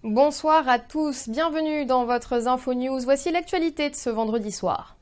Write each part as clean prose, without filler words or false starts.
Bonsoir à tous, bienvenue dans votre Info News. Voici l'actualité de ce vendredi soir.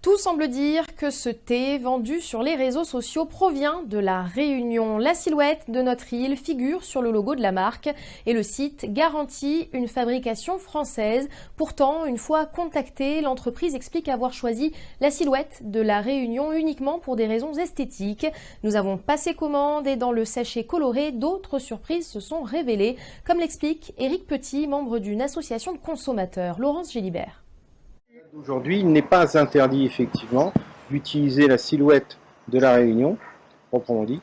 Tout semble dire que ce thé vendu sur les réseaux sociaux provient de La Réunion. La silhouette de notre île figure sur le logo de la marque et le site garantit une fabrication française. Pourtant, une fois contactée, l'entreprise explique avoir choisi la silhouette de La Réunion uniquement pour des raisons esthétiques. Nous avons passé commande et dans le sachet coloré, d'autres surprises se sont révélées, comme l'explique Éric Petit, membre d'une association de consommateurs. Laurence Gélibert. Aujourd'hui, il n'est pas interdit effectivement d'utiliser la silhouette de La Réunion, proprement dit,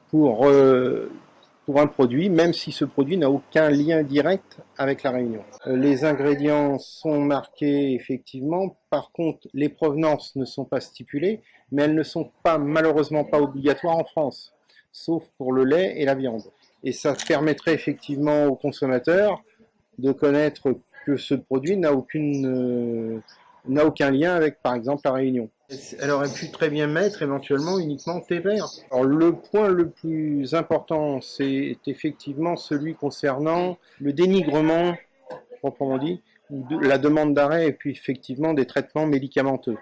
pour un produit, même si ce produit n'a aucun lien direct avec La Réunion. Les ingrédients sont marqués effectivement, par contre les provenances ne sont pas stipulées, mais elles ne sont pas malheureusement pas obligatoires en France, sauf pour le lait et la viande. Et ça permettrait effectivement aux consommateurs de connaître que ce produit n'a aucun lien avec, par exemple, La Réunion. Elle aurait pu très bien mettre éventuellement uniquement thé vert. Alors le point le plus important, c'est effectivement celui concernant le dénigrement, proprement dit, la demande d'arrêt et puis effectivement des traitements médicamenteux.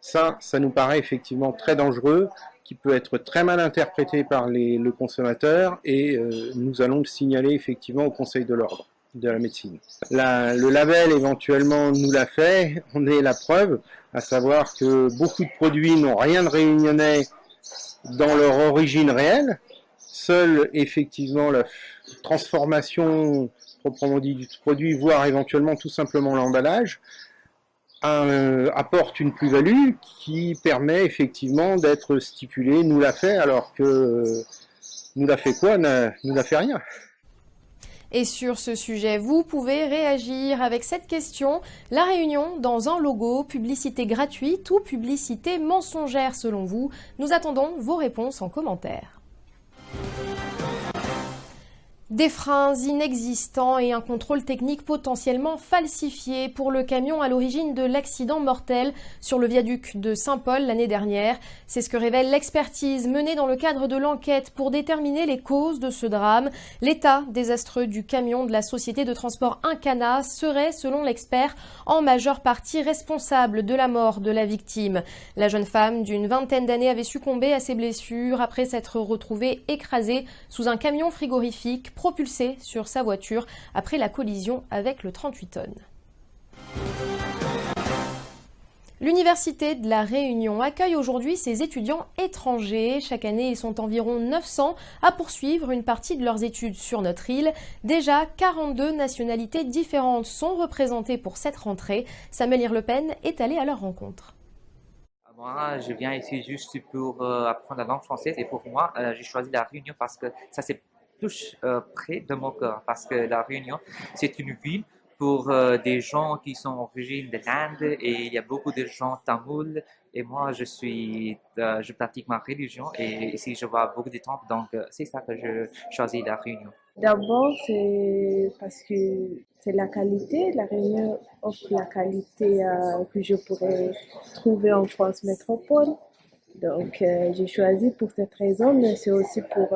Ça nous paraît effectivement très dangereux, qui peut être très mal interprété par le consommateur et nous allons le signaler effectivement au Conseil de l'ordre de la médecine. Le label éventuellement nous l'a fait, on est la preuve, à savoir que beaucoup de produits n'ont rien de réunionnais dans leur origine réelle, seule effectivement la transformation proprement dit du produit, voire éventuellement tout simplement l'emballage, apporte une plus-value qui permet effectivement d'être stipulée, nous l'a fait, alors que nous l'a fait quoi? Nous l'a fait rien. Et sur ce sujet, vous pouvez réagir avec cette question. La Réunion dans un logo, publicité gratuite ou publicité mensongère selon vous? Nous attendons vos réponses en commentaire. Des freins inexistants et un contrôle technique potentiellement falsifié pour le camion à l'origine de l'accident mortel sur le viaduc de Saint-Paul l'année dernière. C'est ce que révèle l'expertise menée dans le cadre de l'enquête pour déterminer les causes de ce drame. L'état désastreux du camion de la société de transport Incana serait, selon l'expert, en majeure partie responsable de la mort de la victime. La jeune femme d'une vingtaine d'années avait succombé à ses blessures après s'être retrouvée écrasée sous un camion frigorifique propulsé sur sa voiture après la collision avec le 38 tonnes. L'Université de La Réunion accueille aujourd'hui ses étudiants étrangers. Chaque année, ils sont environ 900 à poursuivre une partie de leurs études sur notre île. Déjà, 42 nationalités différentes sont représentées pour cette rentrée. Samuel Le Pen est allé à leur rencontre. Moi, je viens ici juste pour apprendre la langue française et pour moi, j'ai choisi La Réunion parce que ça c'est plus près de mon cœur, parce que La Réunion, c'est une ville pour des gens qui sont origines de l'Inde et il y a beaucoup de gens tamouls et moi je pratique ma religion et ici je vois beaucoup de temples, donc c'est ça que je choisis La Réunion. D'abord, c'est parce que c'est la qualité. La Réunion offre la qualité que je pourrais trouver en France métropole. Donc, j'ai choisi pour cette raison, mais c'est aussi pour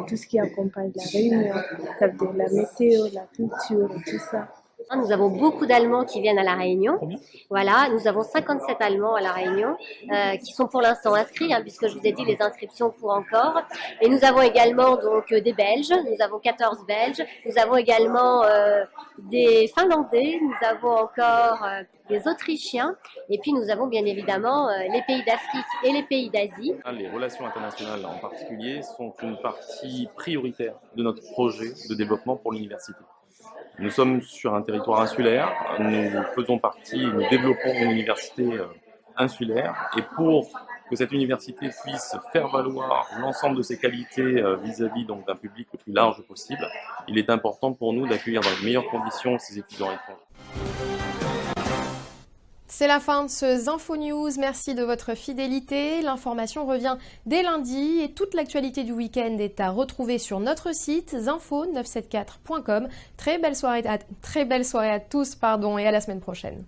tout ce qui accompagne la Réunion, ça veut dire la météo, la culture et tout ça. Nous avons beaucoup d'Allemands qui viennent à La Réunion. Voilà, nous avons 57 Allemands à La Réunion qui sont pour l'instant inscrits, puisque je vous ai dit les inscriptions pour encore. Et nous avons également donc des Belges, nous avons 14 Belges, nous avons également des Finlandais, nous avons encore des Autrichiens, et puis nous avons bien évidemment les pays d'Afrique et les pays d'Asie. Les relations internationales en particulier sont une partie prioritaire de notre projet de développement pour l'université. Nous sommes sur un territoire insulaire, nous développons une université insulaire et pour que cette université puisse faire valoir l'ensemble de ses qualités vis-à-vis donc d'un public le plus large possible, il est important pour nous d'accueillir dans les meilleures conditions ces étudiants étrangers. C'est la fin de ce Info News. Merci de votre fidélité. L'information revient dès lundi et toute l'actualité du week-end est à retrouver sur notre site zinfo974.com. Très belle soirée à tous et à la semaine prochaine.